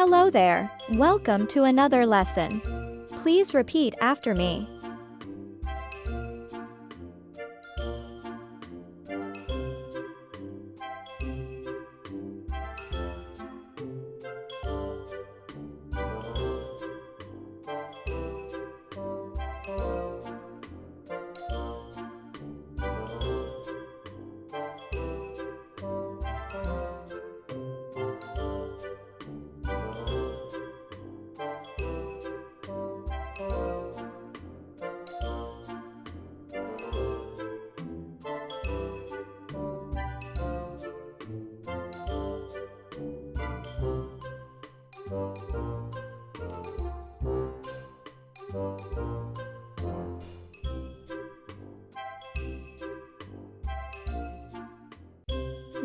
Hello there, welcome to another lesson. Please repeat after me.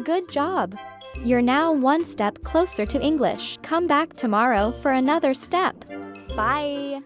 Good job! You're now one step closer to English. Come back tomorrow for another step. Bye!